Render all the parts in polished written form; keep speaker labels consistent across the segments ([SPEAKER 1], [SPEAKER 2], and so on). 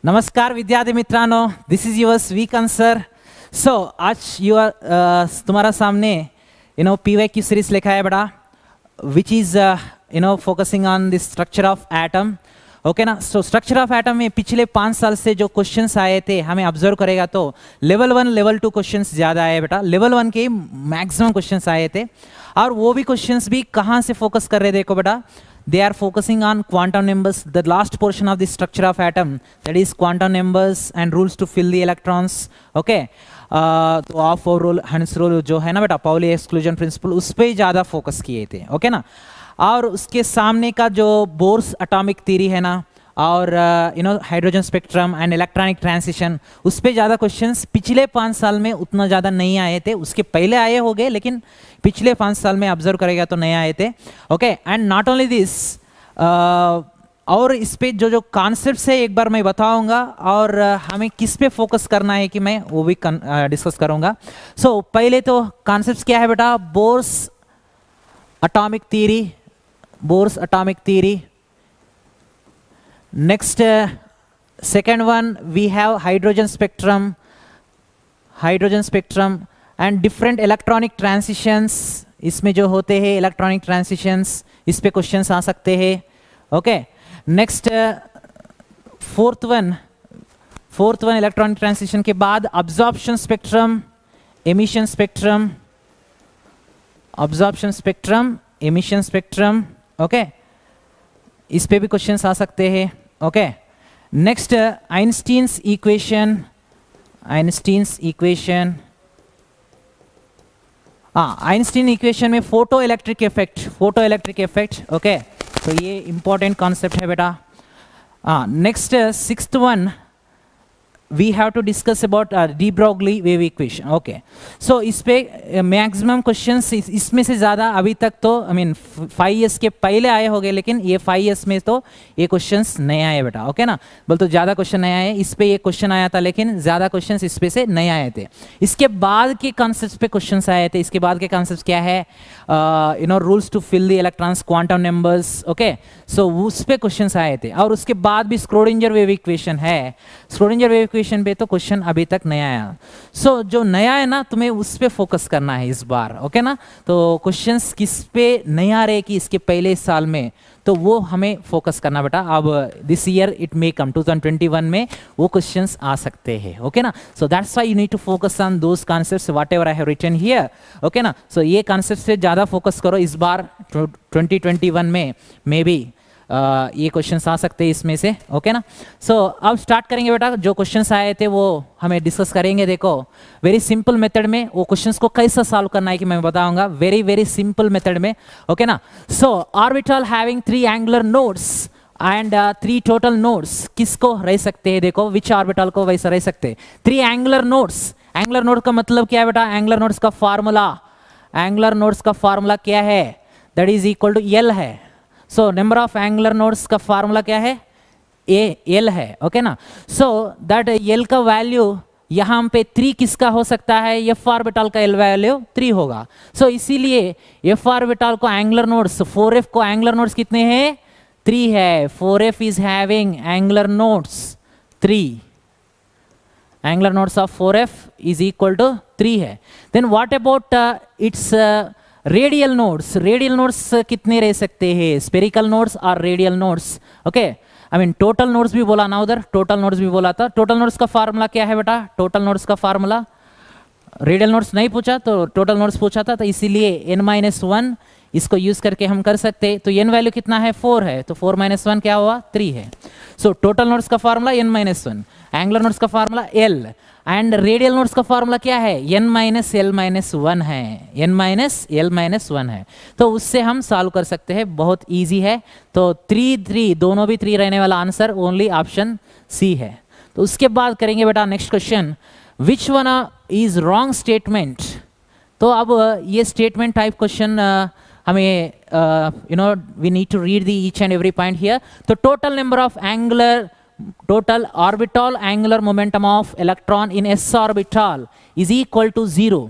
[SPEAKER 1] नमस्कार विद्यार्थी मित्रांनो, दिस इज युअर वीकन सर. सो आज तुम्हारा सामने PYQ सीरीज लिखा है बेटा, which is focusing on the structure of atom. Okay ना. सो स्ट्रक्चर ऑफ एटम में पिछले 5 साल से जो क्वेश्चंस आए थे हमें ऑब्जर्व करेगा तो लेवल 1 लेवल 2 क्वेश्चंस ज़्यादा आए बेटा. लेवल 1 के मैक्सिमम क्वेश्चंस आए थे और वो भी क्वेश्चंस भी कहाँ से फोकस कर रहे देखो बेटा. They are focusing on quantum numbers, the last portion of the structure of atom, that is quantum numbers and rules to fill the electrons. Okay. तो ऑफ रूल हंस रूल जो है ना बेटा, पाउली एक्सक्लूजन प्रिंसिपल, उस पर ज़्यादा focus किए थे. ओके ना. और उसके सामने का जो बोर्स एटॉमिक थ्योरी है ना, और hydrogen spectrum and electronic transition, उस पर ज़्यादा क्वेश्चंस पिछले 5 साल में उतना ज़्यादा नहीं आए थे. उसके पहले आए हो गए लेकिन पिछले 5 साल में ऑब्जर्व करेगा तो नहीं आए थे. Okay. And not only this, और इस पे जो कॉन्सेप्ट्स है एक बार मैं बताऊंगा और हमें किस पे फोकस करना है कि मैं वो भी डिस्कस करूंगा. सो पहले तो कॉन्सेप्ट्स क्या है बेटा, Bohr's atomic theory, Bohr's atomic theory. Next, second one we have hydrogen spectrum and different electronic transitions. इसमें जो होते हैं electronic transitions, इस पे questions आ सकते हैं. Okay. Next, fourth one electronic transition के बाद absorption spectrum, emission spectrum, emission spectrum. Okay. इस पे भी क्वेश्चंस आ सकते हैं. Okay. Next, Einstein's equation. Einstein equation में फोटो इलेक्ट्रिक इफेक्ट. ओके. तो ये इंपॉर्टेंट कॉन्सेप्ट है बेटा. Next, sixth one we have to discuss about de Broglie wave equation. Okay. So इस पे मैक्सिमम क्वेश्चंस इसमें से ज़्यादा अभी तक तो 5 years के पहले आए होंगे, लेकिन ये 5 years में तो ये क्वेश्चंस नए आए बेटा. ओके ना. बोल तो ज़्यादा क्वेश्चन नए आए. इस पे ये क्वेश्चन आया था लेकिन ज़्यादा क्वेश्चंस इस पे से नए आए थे. इसके बाद के कॉन्सेप्ट्स पे क्वेश्चंस आए थे. इसके बाद के कॉन्सेप्ट्स क्या है, rules to fill the electrons, quantum numbers. Okay. So उस पे क्वेश्चंस आए थे. और उसके बाद भी स्क्रोडिंजर वेव इक्वेशन है. स्क्रोडिंजर वेव इक्वेशन पे तो क्वेश्चन अभी तक नया आया. सो जो नया है ना, तुम्हें उस पे फोकस करना है इस बार. ओके ना. तो क्वेश्चंस किस पे नया रहे कि इसके पहले साल में, तो वो हमें फोकस करना बेटा. अब this year it may come 2021 में वो क्वेश्चंस आ सकते हैं. ओके ना. So that's why you need to focus on those concepts whatever I have written here. Okay ना. सो ये कॉन्सेप्ट से ज़्यादा फोकस करो इस बार 2021 में. मे बी ये क्वेश्चंस आ सकते हैं इसमें से. ओके ना. सो अब स्टार्ट करेंगे बेटा. जो क्वेश्चंस आए थे वो हमें डिस्कस करेंगे. देखो, वेरी सिंपल मेथड में वो क्वेश्चंस को कैसे सॉल्व करना है कि मैं बताऊंगा. वेरी सिंपल मेथड में. ओके ना. So orbital having 3 angular nodes and 3 total nodes किसको रह सकते हैं. देखो, विच ऑर्बिटल को वैसा रह सकते हैं. 3 एंगुलर नोड्स. एंगुलर नोड का मतलब क्या है बेटा, एंगुलर नोड्स का फार्मूला क्या है, that is equal to L है. So number of angular nodes का फार्मूला क्या है, L है. ओके ना. सो दैट L का वैल्यू यहाँ पे 3 किसका हो सकता है, F ऑर्बिटल का L वैल्यू 3 होगा. सो इसीलिए F ऑर्बिटल को एंगुलर नोड्स, 4f को एंगुलर नोड्स कितने हैं, 3 है. 4f is having angular nodes 3. Angular nodes of 4f is equal to 3 है. Then what about its radial nodes कितने रह सकते हैं, स्पेरिकल नोड्स और radial nodes. Okay. I mean total nodes भी बोला ना, उधर टोटल नोड्स भी बोला था. टोटल नोड्स का फार्मूला क्या है बेटा, टोटल नोड्स का फार्मूला, रेडियल नोड्स नहीं पूछा तो टोटल नोड्स पूछा था, तो इसीलिए n-1 इसको यूज करके हम कर सकते. तो n वैल्यू कितना है, 4 है, तो 4 - 1 क्या हुआ, 3 है. सो टोटल नोड्स का फार्मूला n-1, एंगुलर नोड्स का formula L, and radial nodes का फार्मूला क्या है, n-L-1 है. n-L-1 है. तो उससे हम सॉल्व कर सकते हैं, बहुत इजी है. तो 3 दोनों भी 3 रहने वाला आंसर ओनली ऑप्शन C है. तो उसके बाद करेंगे बेटा next question, which one is wrong statement. तो अब ये स्टेटमेंट टाइप क्वेश्चन हमें we need to read the each and every point here. तो total orbital angular momentum of electron in s orbital is equal to 0.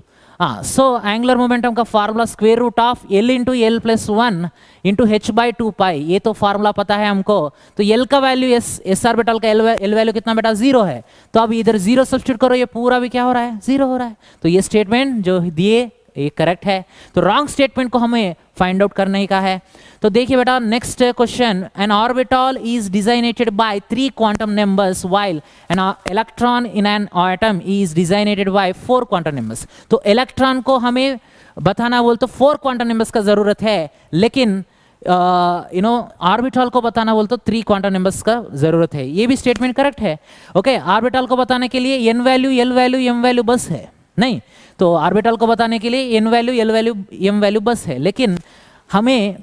[SPEAKER 1] हाँ, so angular momentum का formula square root of L into L plus 1 into h by 2 pi, ये तो formula पता है हमको। तो L का वैल्यू एस ऑर्बिटल का L वैल्यू कितना बेटा 0 है, तो अब इधर 0 सब्स्टिट्यूट करो, ये पूरा भी क्या हो रहा है 0 हो रहा है। तो ये स्टेटमेंट जो दिए ये करेक्ट है। तो रॉन्ग स्टेटमेंट को हमें फाइंड आउट करने का है। तो देखिए बेटा next question, an orbital is designated by 3 quantum numbers while an electron in an atom is designated by 4 quantum numbers. तो इलेक्ट्रॉन को हमें बताना बोल तो 4 क्वांटम नंबर्स का जरूरत है, लेकिन ऑर्बिटल को बताना बोल तो 3 क्वांटम नंबर्स का जरूरत है। ये भी स्टेटमेंट करेक्ट है। ओके, ऑर्बिटल को बताने के लिए n value l value m value बस है नहीं, तो ऑर्बिटल को बताने के लिए n value l value m value बस है, लेकिन हमें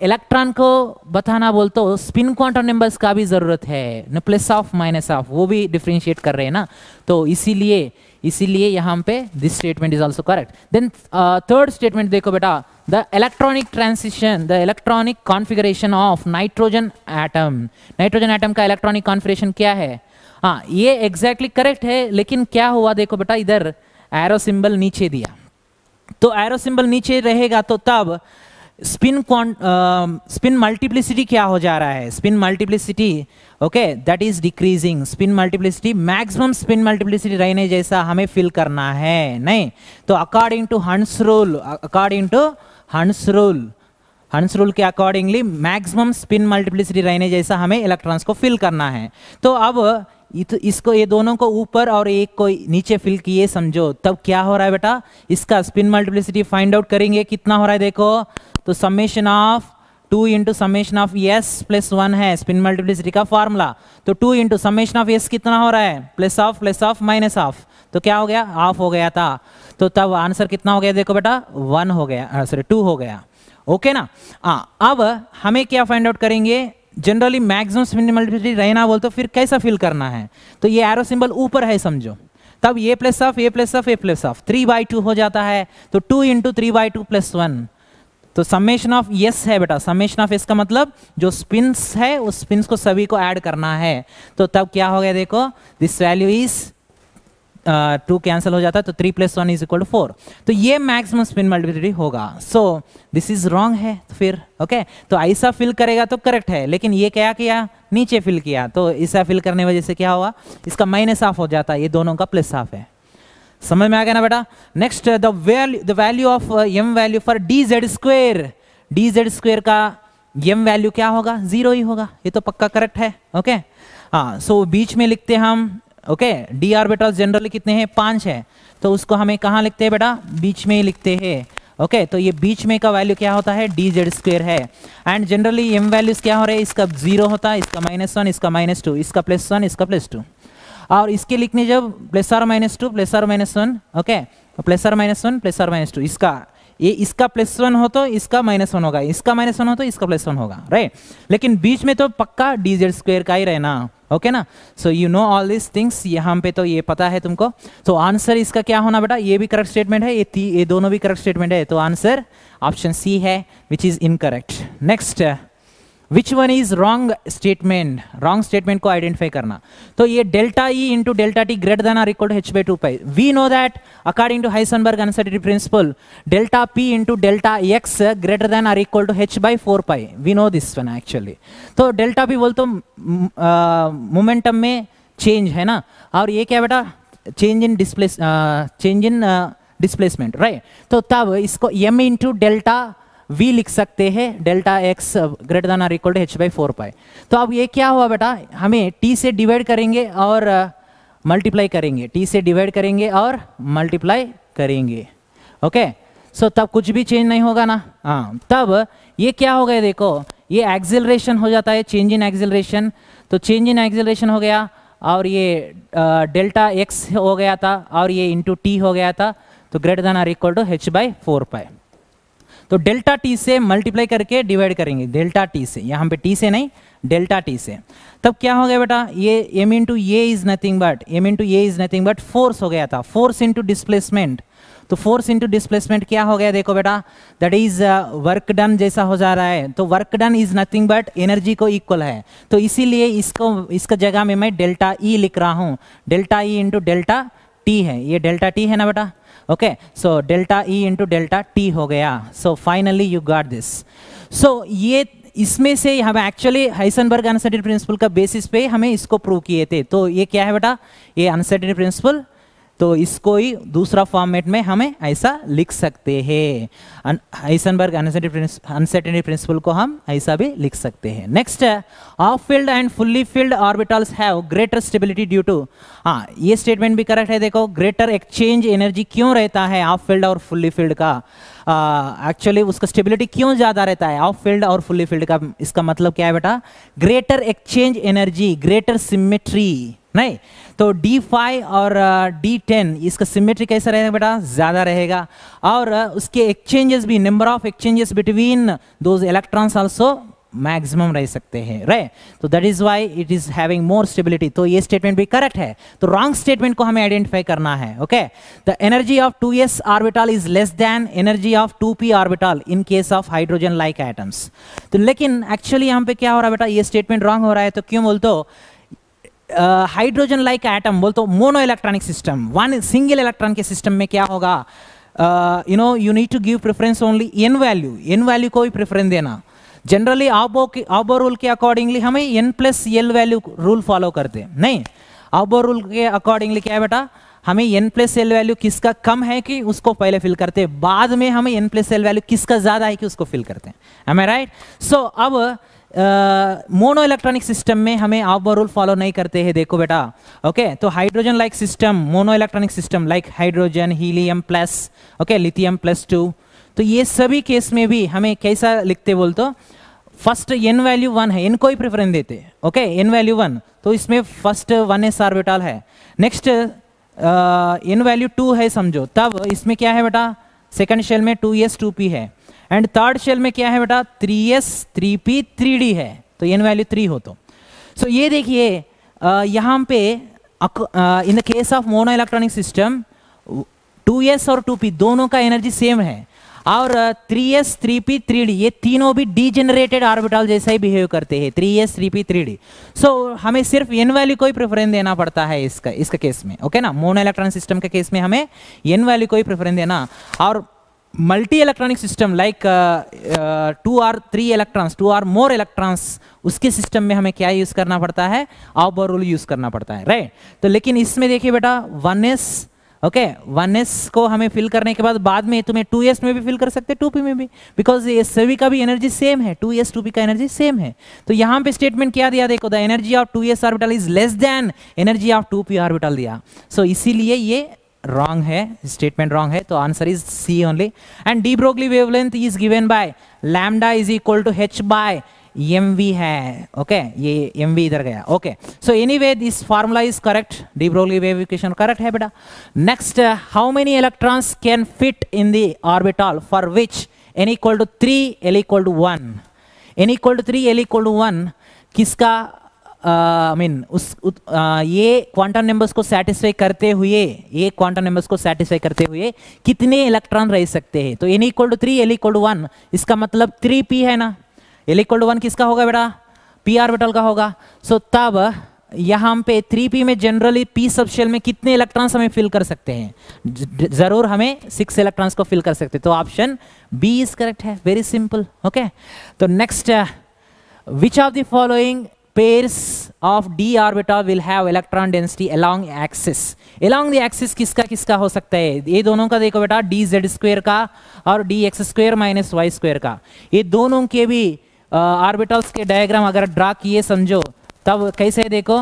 [SPEAKER 1] इलेक्ट्रॉन को बताना बोल तो स्पिन क्वांटम नंबर्स का भी जरूरत है न, प्लस ऑफ माइनस ऑफ, वो भी डिफरेंशिएट कर रहे हैं ना। तो इसीलिए यहाँ पे this statement is also correct. Then third statement देखो बेटा, the electronic transition, the electronic configuration of nitrogen atom, nitrogen atom का इलेक्ट्रॉनिक कॉन्फ़िगरेशन क्या है। हाँ, ये एग्जैक्टली करेक्ट है, लेकिन क्या हुआ देखो बेटा, इधर एरो सिंबल नीचे दिया, तो एरो सिंबल नीचे रहेगा तो तब स्पिन मल्टीप्लिसिटी क्या हो जा रहा है, spin multiplicity okay that is decreasing. Spin multiplicity maximum spin multiplicity रहने जैसा हमें फिल करना है नहीं। तो अकॉर्डिंग टू हंस रूल के अकॉर्डिंगली मैक्सिमम स्पिन मल्टीप्लिसिटी रहने जैसा हमें इलेक्ट्रॉन्स को फिल करना है। तो अब इसको ये दोनों को ऊपर और एक को नीचे फिल किए समझो, तब क्या हो रहा है बेटा, इसका स्पिन मल्टीप्लिसिटी फाइंड आउट करेंगे कितना हो रहा है देखो। तो summation of 2 into summation of s plus 1 है स्पिन मल्टीप्लिसिटी का फार्मूला। तो 2 इंटू समेशन ऑफ s कितना हो रहा है, प्लस ऑफ माइनस ऑफ, तो क्या हो गया ऑफ हो गया था। तो तब आंसर कितना हो गया देखो बेटा 1 हो गया, सॉरी 2 हो गया। ओके ना। अब हमें क्या फाइंड आउट करेंगे, जनरली मैक्सिमम स्पिन मल्टीप्लिसिटी रहना बोल तो फिर कैसा फिल करना है। तो ये एरो सिंबल ऊपर है समझो, तब ये प्लस ऑफ 3/2 हो जाता है। तो 2 इंटू 3/2 प्लस 1, तो समेशन ऑफ s है बेटा, समेशन ऑफ s का मतलब जो स्पिन्स है उस स्पिन्स को सभी को ऐड करना है। तो तब क्या हो गया देखो, दिस वैल्यू इज 2 कैंसिल हो जाता है, तो 3 + 1 = 4। तो ये मैक्सिमम स्पिन मल्टीप्लिसिटी होगा। सो दिस इज रॉन्ग है फिर। ओके, तो ऐसा फिल करेगा तो करेक्ट है, लेकिन ये क्या किया नीचे फिल किया, तो ऐसा फिल करने वजह से क्या हुआ, इसका माइनस ऑफ हो जाता है, ये दोनों का प्लस ऑफ है। समझ में आ गया ना बेटा। Next the value of m value for dz square का m वैल्यू क्या होगा 0 ही होगा, ये तो पक्का करेक्ट है। ओके हाँ, सो बीच में लिखते हम ओके d ऑर्बिटल्स जनरली कितने हैं 5 है, तो उसको हमें कहाँ लिखते हैं बेटा बीच में ही लिखते हैं। ओके तो ये बीच में का वैल्यू क्या होता है dz स्क्वायर है। एंड जनरली m वैल्यूज क्या हो रहे हैं, इसका 0 होता है, इसका -1, इसका -2, इसका +1, इसका +2, और इसके लिखने जब +or-2 +or-1 okay +or-1 +or-2, इसका +1 हो तो इसका -1 होगा, इसका -1 हो तो इसका +1 होगा, राइट। लेकिन बीच में तो पक्का dz स्क्वायर का ही रहना। ओके ना। So you know all this things, यहाँ पे तो ये पता है तुमको। तो आंसर इसका क्या होना बेटा, ये भी करेक्ट स्टेटमेंट है, ये दोनों भी करेक्ट स्टेटमेंट है, तो आंसर ऑप्शन सी है which is incorrect. Next, which one is wrong statement, wrong statement को आइडेंटिफाई करना। तो ये delta E into delta T greater than or equal to h/2 pi, we know that according to Heisenberg uncertainty principle delta P into delta X greater than or equal to h/4 pi, we know this one actually. तो delta P बोल तो momentum में change है ना, और ये क्या बेटा चेंज इन डिस्प्लेसमेंट, राइट। तो तब इसको m इंटू डेल्टा v लिख सकते हैं, delta x greater than or equal to h/4 pi. तो अब ये क्या हुआ बेटा, हमें t से डिवाइड करेंगे और मल्टीप्लाई करेंगे, t से डिवाइड करेंगे और मल्टीप्लाई करेंगे। ओके सो तब कुछ भी चेंज नहीं होगा ना। हाँ, तब ये क्या हो गया देखो, ये एक्सेलरेशन हो जाता है, चेंज इन एक्सेलरेशन। तो चेंज इन एक्सेलरेशन हो गया, और ये डेल्टा x हो गया था, और ये इंटू t हो गया था, तो greater than or equal to h/4 pi. तो डेल्टा टी से मल्टीप्लाई करके डिवाइड करेंगे, डेल्टा टी से, यहाँ पे टी से नहीं डेल्टा टी से। तब क्या हो गया बेटा, ये m इंटू ये इज नथिंग बट फोर्स हो गया था, फोर्स इंटू डिस्प्लेसमेंट। तो फोर्स इंटू डिस्प्लेसमेंट क्या हो गया देखो बेटा, दैट इज वर्क डन जैसा हो जा रहा है। तो work done is nothing but energy को इक्वल है, तो इसीलिए इसका जगह में मैं डेल्टा ई लिख रहा हूँ, delta E into delta T है, ये डेल्टा टी है ना बेटा, okay, so delta E into delta T हो गया। So finally you got this. So ये इसमें से हमें एक्चुअली हाइसेनबर्ग अनसर्टेनिटी प्रिंसिपल का बेसिस पे हमें इसको प्रूव किए थे। तो ये क्या है बेटा, ये अनसर्टेनिटी प्रिंसिपल, तो इसको ही दूसरा फॉर्मेट में हमें ऐसा लिख सकते हैं। हाइसेनबर्ग अनसर्टेनिटी प्रिंसिपल को हम ऐसा भी लिख सकते हैं। नेक्स्ट है, half filled and fully filled orbitals have greater stability due to, हाँ ये स्टेटमेंट भी करेक्ट है। देखो ग्रेटर एक्सचेंज एनर्जी क्यों रहता है ऑफ फील्ड और फुल्ली फील्ड का, एक्चुअली उसका स्टेबिलिटी क्यों ज्यादा रहता है ऑफ फील्ड और फुल्ली फील्ड का, इसका मतलब क्या है बेटा, greater exchange energy, greater symmetry, नहीं तो D5 और D10 इसका सिमेट्री कैसा रहेगा बेटा, ज्यादा रहेगा, और उसके एक्सचेंजेस भी, number of exchanges between those electrons also maximum रह सकते हैं, राइट। तो that is why it is having more stability. तो ये स्टेटमेंट भी करेक्ट है। तो रॉन्ग स्टेटमेंट को हमें आइडेंटिफाई करना है, okay. The energy of 2s orbital is less than energy of 2p orbital in case of hydrogen like atoms. तो लेकिन एक्चुअली यहाँ पे क्या हो रहा है बेटा, ये स्टेटमेंट रॉन्ग हो रहा है। तो क्यों बोलते हो, हाइड्रोजन लाइक एटम बोलते हो mono electronic system, one single electron के सिस्टम में क्या होगा, you need to give preference only N value, N value को ही प्रेफरेंस देना। जनरली आबो रूल के अकॉर्डिंगली हमें n+l वैल्यू रूल फॉलो करते हैं, नहीं आबो रूल के अकॉर्डिंगली क्या है बेटा, हमें n+l वैल्यू किसका कम है कि उसको पहले फिल करते हैं, बाद में हमें n+l वैल्यू किसका ज्यादा है कि उसको फिल करते हैं। एम आई राइट? सो अब मोनो इलेक्ट्रॉनिक सिस्टम में हम आबो रूल फॉलो नहीं करते हैं, देखो बेटा, ओके। तो hydrogen like system, mono electronic system like hydrogen, helium plus, okay, lithium +2, तो ये सभी केस में भी हमें कैसा लिखते बोल, तो फर्स्ट n वैल्यू 1 है, n को ही प्रेफरेंस देते, ओके, n वैल्यू 1, तो इसमें फर्स्ट 1s ऑर्बिटल है। नेक्स्ट n वैल्यू 2 है समझो, तब इसमें क्या है बेटा, सेकंड शेल में 2s 2p है, एंड थर्ड शेल में क्या है बेटा 3s 3p 3d है, तो n वैल्यू 3 हो। तो सो ये देखिए यहाँ पे in the case of mono electronic system 2s और 2p दोनों का एनर्जी सेम है, और 3s 3p 3d ये तीनों भी डीजेनरेटेड ऑर्बिटल जैसा ही बिहेव करते हैं, 3s 3p 3d। सो हमें सिर्फ n वैल्यू को ही प्रेफरेंस देना पड़ता है इसका केस में, ओके ना। मोनो इलेक्ट्रॉनिक सिस्टम के केस में हमें n वैल्यू को ही प्रेफरेंस देना, और मल्टी इलेक्ट्रॉनिक सिस्टम लाइक 2 और 3 इलेक्ट्रॉन्स, 2 और मोर इलेक्ट्रॉन्स, उसके सिस्टम में हमें क्या यूज करना पड़ता है, आबो रूल यूज करना पड़ता है, राइट। तो लेकिन इसमें देखिए बेटा 1s, ओके, 1s को हमें फिल करने के बाद में तुम्हें 2s में भी फिल कर सकते, 2p में भी, बिकॉज ये सभी का भी एनर्जी सेम है, 2s 2p का एनर्जी सेम है। तो यहाँ पे स्टेटमेंट क्या दिया, देखो the energy of 2s orbital is less than energy of 2p orbital दिया। सो इसीलिए ये रॉन्ग है, स्टेटमेंट रॉन्ग है। तो answer is C only. And de Broglie wavelength is given by lambda is equal to h by mv है, okay, ये mv इधर गया, okay. So anyway this formula is correct, de Broglie wave equation correct है बेटा। Next, how many electrons can fit in the orbital for which n equal to 3 l equal to 1, n equal to 3 l equal to 1 किसका ये quantum numbers को satisfy करते हुए, ये quantum numbers को satisfy करते हुए कितने इलेक्ट्रॉन रह सकते हैं। तो n equal to 3 l equal to 1, इसका मतलब 3p है ना, l इक्वल टू 1 किसका होगा बेटा, p ऑर्बिटल का होगा। सो तब यहाँ पे 3p में जनरली p सब शेल में कितने इलेक्ट्रॉन्स हमें फिल कर सकते हैं, जरूर हमें 6 इलेक्ट्रॉन्स को फिल कर सकते हैं। तो ऑप्शन b इज करेक्ट है, वेरी सिंपल, ओके। तो next, which of the following pairs of d orbital will have electron density along axis, along the axis किसका किसका हो सकता है, ये दोनों का देखो बेटा dz² का और dx² - y² का, ये दोनों के भी ऑर्बिटल्स के डायग्राम अगर ड्रा किए समझो, तब कैसे देखो,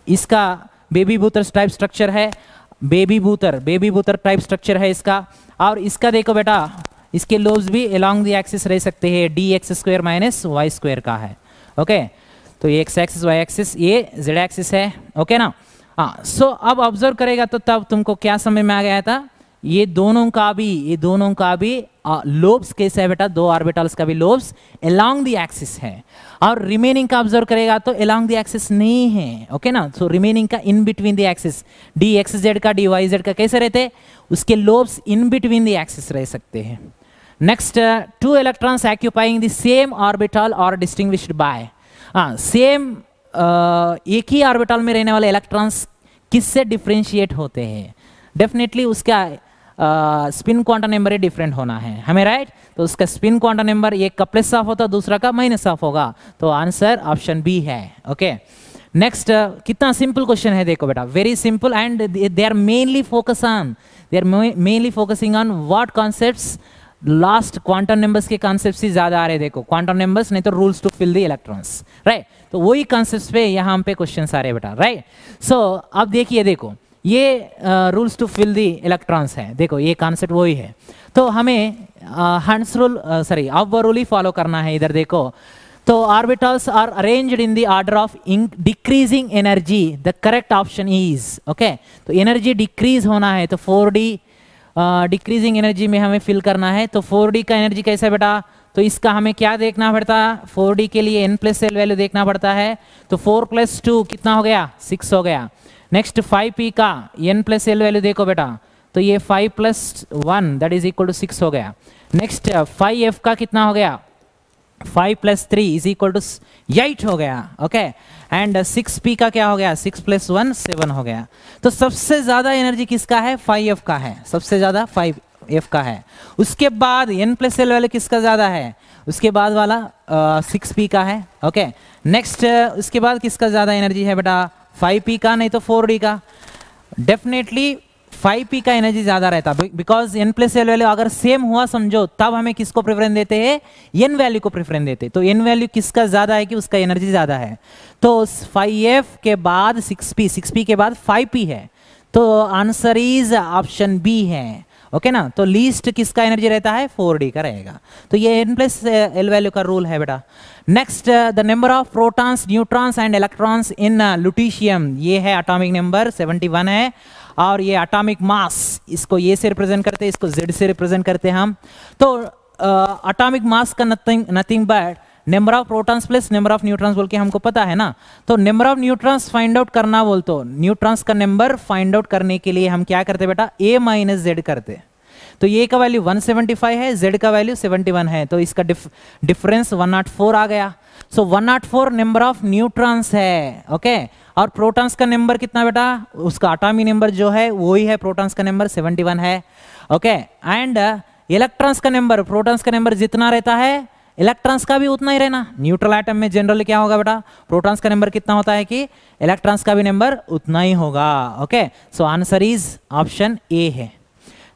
[SPEAKER 1] इसका बेबी बूतर टाइप स्ट्रक्चर है, बेबी बूतर टाइप स्ट्रक्चर है इसका, और इसका देखो बेटा इसके लोब्स भी along the axis रह सकते हैं, dx² - y² का है, ओके। तो ये x एक्सिस y एक्सिस, ये z एक्सिस है, ओके ना। हाँ, सो अब ऑब्जर्व करेगा तो तब तुमको क्या समझ में आ गया था, ये दोनों का भी लोब्स कैसे है बेटा, दो ऑर्बिटल्स का भी लोब्स अलोंग द एक्सिस है, और रिमेनिंग का ऑब्जर्व करेगा तो अलोंग द एक्सिस नहीं है, ओके ना। सो रिमेनिंग का in between the axis, dxz का dyz का कैसे रहते, उसके lobes in between the axis रह सकते हैं। Next, 2 electrons occupying the same orbital और डिस्टिंग्विश्ड बाय, सेम एक ही ऑर्बिटल में रहने वाले इलेक्ट्रॉन्स किससे डिफ्रेंशिएट होते हैं? डेफिनेटली उसका स्पिन क्वांटम नंबर ही डिफरेंट होना है हमें, राइट? तो उसका स्पिन क्वांटम नंबर एक का प्लस हाफ होता है, दूसरा का माइनस हाफ होगा, तो आंसर ऑप्शन बी है। ओके, नेक्स्ट कितना सिंपल क्वेश्चन है देखो बेटा, very simple, and they are mainly focusing on what concepts, last quantum numbers के कॉन्सेप्ट्स ही ज्यादा आ रहे हैं। देखो क्वांटम नंबर्स नहीं तो rules to fill the electrons, right? तो वही कॉन्सेप्ट्स पे यहाँ पे क्वेश्चन आ रहे हैं बेटा, राइट? सो अब देखिए, देखो ये rules to fill the electrons है, देखो ये कॉन्सेप्ट वही है। तो हमें हंस रूल ऑफ रूल ही फॉलो करना है। इधर देखो, तो orbitals are arranged in the order of decreasing energy, the correct option is, okay? तो एनर्जी डिक्रीज होना है, तो 4d डिक्रीजिंग एनर्जी में हमें फिल करना है। तो 4d का एनर्जी कैसा है बेटा? तो इसका हमें क्या देखना पड़ता है? 4d के लिए n+l वैल्यू देखना पड़ता है। तो 4 + 2 कितना हो गया? 6 हो गया। नेक्स्ट 5p का n+l वैल्यू देखो बेटा, तो ये 5 + 1 दैट इज इक्वल टू 6 हो गया। नेक्स्ट 5f का कितना हो गया? 5 + 3 इज इक्वल टू 8 हो गया, ओके? एंड 6p का क्या हो गया? 6 + 1 7 हो गया। तो सबसे ज्यादा एनर्जी किसका है? 5f का है, सबसे ज्यादा 5f का है। उसके बाद n+l वाले किसका ज्यादा है? उसके बाद वाला 6p का है, ओके? नेक्स्ट उसके बाद किसका ज्यादा एनर्जी है बेटा? 5p का, नहीं तो 4d का। डेफिनेटली 5p का एनर्जी ज्यादा रहता, बिकॉज n+l वैल्यू अगर सेम हुआ समझो, तब हमें किसको प्रेफरेंस देते हैं? n वैल्यू को प्रेफरेंस देते। तो n वैल्यू किसका ज्यादा है कि उसका एनर्जी ज्यादा है? तो 5f के बाद 6p के बाद 5p है, तो आंसर इज ऑप्शन बी है, ओके ना? तो लीस्ट किसका एनर्जी रहता है? 4d का रहेगा। तो ये n+l वैल्यू का रूल है बेटा। Next the number of protons, neutrons and electrons in lutetium, ये है एटॉमिक नंबर 71 है। और ये एटॉमिक मास, इसको ये से रिप्रेजेंट करते हैं, इसको z से रिप्रेजेंट करते हैं हम। तो एटॉमिक मास का nothing but number of protons plus number of neutrons बोल के हमको पता है ना। तो number of neutrons find out करना बोल, तो न्यूट्रॉन्स का नंबर फाइंड आउट करने के लिए हम क्या करते बेटा? a - z करते। तो ये का वैल्यू 175 है, z का वैल्यू 71 है, तो इसका डिफरेंस 104 आ गया। सो 104 नंबर ऑफ न्यूट्रॉन्स है, ओके? और प्रोटॉन्स का नंबर कितना बेटा? उसका एटॉमिक नंबर जो है वही है, प्रोटॉन्स का नंबर 71 है, ओके? एंड इलेक्ट्रॉन्स का नंबर, प्रोटॉन्स का नंबर जितना रहता है इलेक्ट्रॉन्स का भी उतना ही रहना। न्यूट्रल एटम में जनरली क्या होगा बेटा? प्रोटॉन्स का नंबर कितना होता है कि इलेक्ट्रॉन्स का भी नंबर उतना ही होगा, okay? So answer is option A है।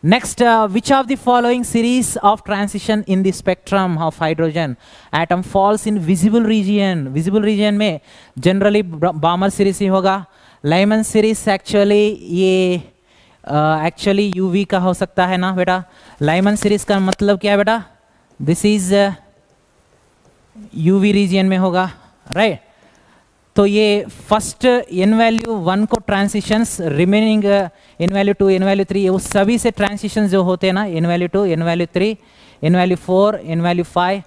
[SPEAKER 1] Next, which of the following series of transition in the spectrum of hydrogen atom falls in visible region? Visible region में generally Balmer series ही होगा। Lyman series actually ये actually UV का हो सकता है ना बेटा? Lyman series का मतलब क्या है बेटा? This is UV region में होगा, right? तो ये फर्स्ट n वैल्यू 1 को transitions, remaining n value 2 n value 3, वो सभी से ट्रांसिशंस जो होते हैं ना, n value 2 n value 3 n value 4 n value 5,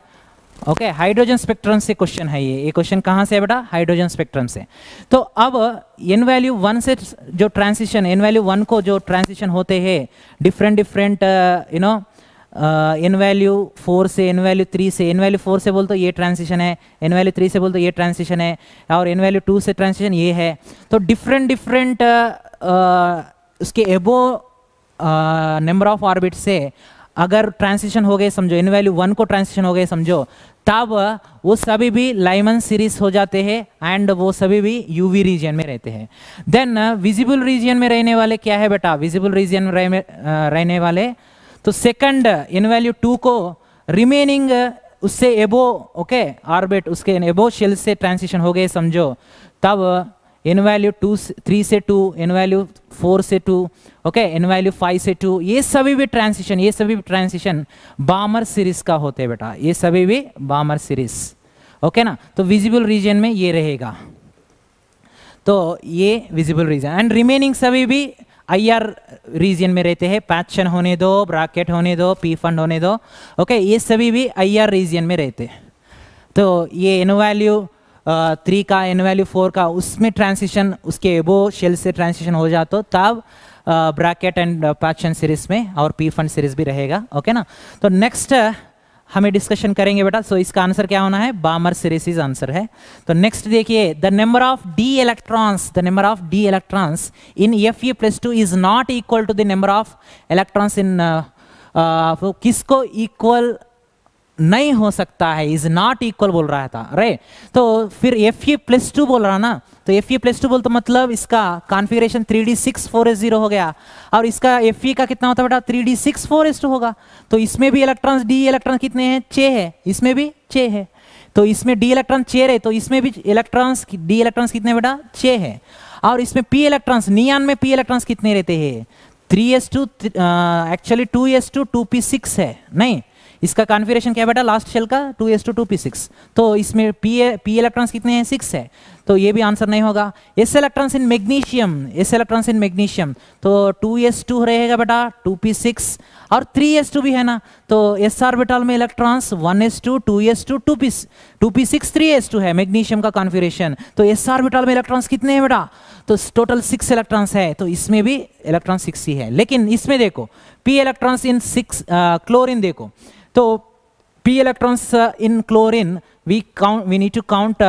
[SPEAKER 1] okay? Hydrogen spectrum से क्वेश्चन है ये क्वेश्चन कहाँ से है बेटा? हाइड्रोजन स्पेक्ट्रम से। तो अब n वैल्यू 1 से जो ट्रांसिशन, n वैल्यू 1 को जो ट्रांसिशन होते हैं different you know, n value 4 से n वैल्यू 3 से, n वैल्यू 4 से बोल तो ये ट्रांसिशन है, n वैल्यू 3 से बोल तो ये ट्रांसिशन है, और n वैल्यू 2 से ट्रांसिशन ये है। तो डिफरेंट उसके एबो नंबर ऑफ ऑर्बिट से अगर ट्रांसिशन हो गए समझो, n वैल्यू 1 को ट्रांसिशन हो गए समझो, तब वो सभी भी लाइमन सीरीज हो जाते हैं एंड वो सभी भी यूवी रीजन में रहते हैं। देन विजिबल रीजन में रहने वाले क्या है बेटा? विजिबल रीजन में रहने वाले तो सेकंड n वैल्यू 2 को रिमेनिंग उससे एबो, ओके, ऑर्बिट उसके एबो शेल से ट्रांसिशन हो गए समझो, तब n वैल्यू 3 से 2, n वैल्यू 4 से 2, ओके, n वैल्यू 5 से 2, ये सभी भी ट्रांसिशन बामर सीरीज का होते हैं बेटा, ये सभी भी बामर सीरीज, ओके ना? तो विजिबल रीजन में ये रहेगा, तो ये विजिबल रीजन एंड रिमेनिंग सभी भी IR रीजन में रहते हैं। पैचन होने दो, ब्रैकेट होने दो, पी फंड होने दो, ओके? ये सभी भी IR रीजन में रहते हैं। तो ये n वैल्यू 3 का, n वैल्यू 4 का, उसमें ट्रांसिशन उसके एबो शेल से ट्रांसिशन हो जाता, तब ब्रैकेट एंड पैचन सीरीज में और पी फंड सीरीज भी रहेगा, ओके ना? तो नेक्स्ट हमें डिस्कशन करेंगे बेटा। सो इसका आंसर क्या होना है, बामर सीरीज आंसर है। तो नेक्स्ट देखिए, the number of D electrons in Fe+2 is not equal to the number of electrons in, किसको इक्वल नहीं हो सकता है, इज नॉट इक्वल बोल रहा था, राइट। तो फिर Fe+2 बोल रहा ना, तो Fe+2 बोल तो मतलब इसका कॉन्फ़िगरेशन 3d6,4s0 हो गया, और इसका Fe का कितना होता है बेटा, 3d6,4s2 होगा। तो इसमें भी इलेक्ट्रॉन्स, डी इलेक्ट्रॉन कितने हैं, 6 है, इसमें भी 6 है। तो इसमें डी इलेक्ट्रॉन 6 है, तो इसमें भी इलेक्ट्रॉन्स, डी इलेक्ट्रॉन्स कितने बेटा, 6 है। और इसमें पी इलेक्ट्रॉन्स, नियॉन में पी इलेक्ट्रॉन्स कितने रहते हैं, 3s2, एक्चुअली 2s2 2p6 है, नहीं इसका कॉन्फ़िगरेशन क्या है बेटा, लास्ट शेल का 2s2 2p6। तो इसमें पी इलेक्ट्रॉन्स कितने हैं, 6 है, तो ये भी आंसर नहीं होगा। एस इलेक्ट्रॉन्स इन मैग्नीशियम, तो 2s2 रहेगा बेटा, 2p6 और 3s2 भी है ना। तो s ऑर्बिटल में electrons 1s2 2s2 2p6 3s2 है मैग्नीशियम का कॉन्फ़िगरेशन। तो s ऑर्बिटल में इलेक्ट्रॉन्स कितने हैं बेटा, तो टोटल 6 इलेक्ट्रॉन्स है, तो इसमें भी इलेक्ट्रॉन 6 ही है। लेकिन इसमें देखो p इलेक्ट्रॉन्स इन 6 क्लोरीन, देखो तो p electrons in chlorine we need to count,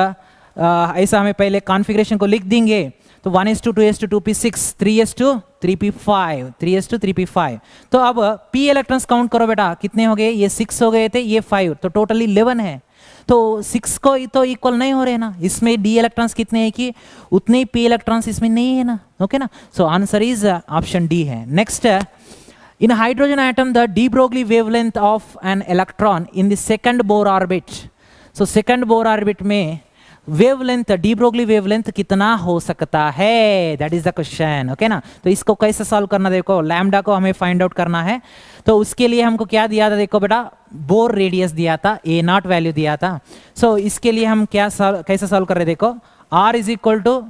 [SPEAKER 1] ऐसा हमें पहले कॉन्फ़िगरेशन को लिख देंगे। तो 1s2 2s2 2p6 3s2 3p5 3s2 3p5। तो अब p इलेक्ट्रॉन्स काउंट करो बेटा, कितने हो गए, ये 6 हो गए थे, ये 5, तो टोटली 11 है। तो 6 को तो इक्वल नहीं हो रहे ना, इसमें d इलेक्ट्रॉन्स कितने हैं कि उतने ही p इलेक्ट्रॉन्स इसमें नहीं है ना, ओके ना। So answer is option D है। Next, in hydrogen atom the de Broglie wavelength of an electron in the second Bohr orbit, so second Bohr orbit में wavelength, de Broglie wavelength कितना हो सकता है, that is the question, okay ना। तो इसको कैसे सॉल्व करना, देखो लैम्डा को हमें फाइंड आउट करना है। तो उसके लिए हमको क्या दिया था, देखो बेटा बोर रेडियस दिया था, a0 वैल्यू दिया था। सो इसके लिए हम क्या कैसे सॉल्व कर रहे हैं, देखो r is equal to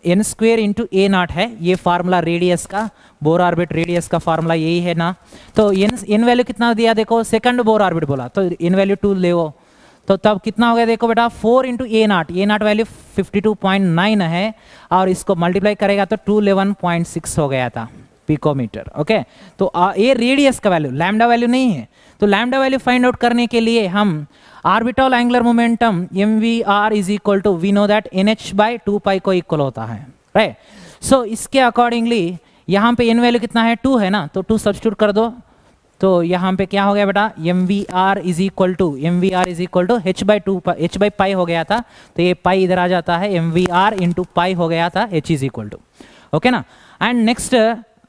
[SPEAKER 1] n square into a0 है, ये फार्मूला रेडियस का, बोर ऑर्बिट रेडियस का फार्मूला यही है ना। तो n वैल्यू कितना दिया, देखो सेकंड बोर ऑर्बिट बोला, तो n वैल्यू 2 ले, तो तब कितना हो गया, देखो बेटा 4 इंटू a0 वैल्यू 52.9 है, और इसको मल्टीप्लाई करेगा तो 211.6 हो गया था पिकोमीटर, ओके। तो ये रेडियस का वैल्यू, लैम्डा वैल्यू नहीं है। तो लैम्डा वैल्यू फाइंड आउट करने के लिए हम orbital angular momentum mvr is equal to, we know that nh/2π को इक्वल होता है, राइट। सो इसके अकॉर्डिंगली यहाँ पे n वैल्यू कितना है, 2 है ना, तो 2 सब्स्टिट्यूट कर दो। तो यहाँ पे क्या हो गया बेटा, mvr is equal to h/2π हो गया था, तो ये पाई इधर आ जाता है, mvr इंटू पाई हो गया था, h is equal to, okay ना। And next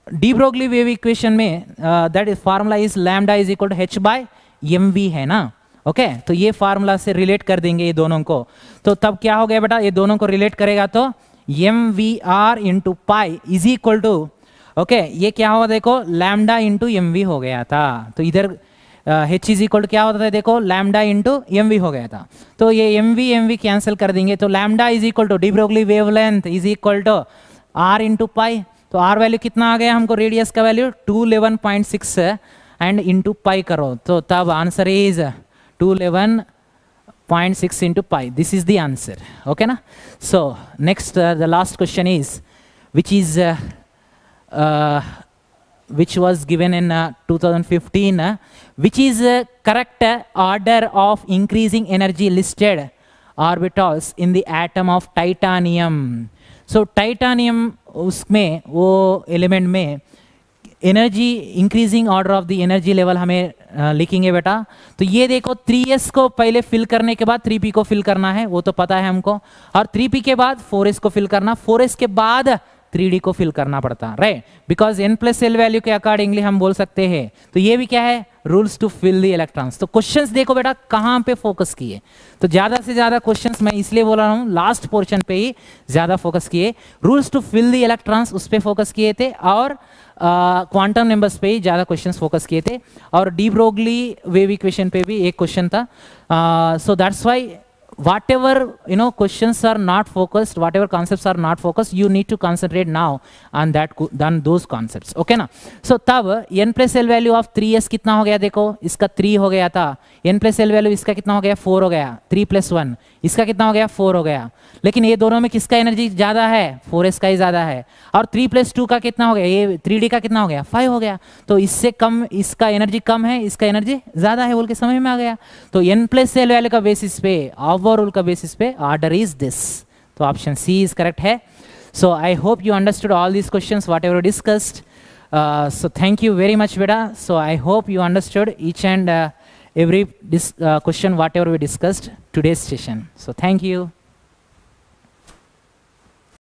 [SPEAKER 1] de Broglie wave equation में that is formula is lambda is equal to h/mv है ना, ओके। तो ये फार्मूला से रिलेट कर देंगे ये दोनों को। तो तब क्या हो गया बेटा, ये दोनों को रिलेट करेगा तो mvr into pi is equal to, okay, ये क्या होगा देखो, लैम्डा इंटू mv हो गया था। तो इधर h इज इक्वल टू क्या होता है, देखो लैम्डा इंटू mv हो गया था। तो ये mv कैंसिल कर देंगे, तो lambda is equal to de Broglie wavelength is equal to r into pi. तो r वैल्यू कितना आ गया हमको, रेडियस का वैल्यू 211.6 एंड इंटू पाई करो, तो तब answer is 211.6 into pi. This is the answer, okay na? So next the last question is which was given in 2015, which is correct order of increasing energy listed orbitals in the atom of titanium. So titanium उसमें वो element में energy increasing order of the energy level हमें लिखेंगे बेटा। तो ये देखो 3s को पहले फिल करने के बाद 3p को फिल करना है, वो तो पता है हमको, और 3p के बाद 4s को फिल करना, 4s के बाद 3d को फिल करना पड़ता, राइट, बिकॉज n+l वैल्यू के अकॉर्डिंगली हम बोल सकते हैं। तो ये भी क्या है, rules to fill the electrons. तो क्वेश्चंस देखो बेटा कहाँ पे फोकस किए, तो ज़्यादा से ज़्यादा क्वेश्चंस मैं इसलिए बोल रहा हूँ लास्ट पोर्शन पे ही ज़्यादा फोकस किए, rules to fill the electrons उस पर फोकस किए थे, और क्वांटम नंबर्स पे ही ज़्यादा क्वेश्चंस फोकस किए थे, और डी ब्रोगली वेव इक्वेशन पे भी एक क्वेश्चन था। So that's why whatever questions are not focused, whatever concepts are not focused, you need to concentrate now on those concepts, okay ना। so तब n+l वैल्यू ऑफ 3s कितना हो गया, देखो इसका 3 हो गया था, n+l वैल्यू इसका कितना हो गया, 4 हो गया, 3 + 1 इसका कितना हो गया 4 हो गया, लेकिन ये दोनों में किसका एनर्जी ज़्यादा है 4s का ही ज़्यादा है। और 3 + 2 का कितना हो गया, ये 3D का कितना हो गया 5 हो गया। तो इससे कम इसका एनर्जी कम है, इसका एनर्जी ज़्यादा है बोल के समझ में आ गया। तो n+l वैल्यू का बेसिस पे, ओवरऑल का बेसिस पे ऑर्डर इज दिस। तो ऑप्शन सी इज करेक्ट है। So I hope you understood all these questions whatever discussed. So thank you very much beta. So I hope you understood each and every question whatever we discussed today's session. So thank you.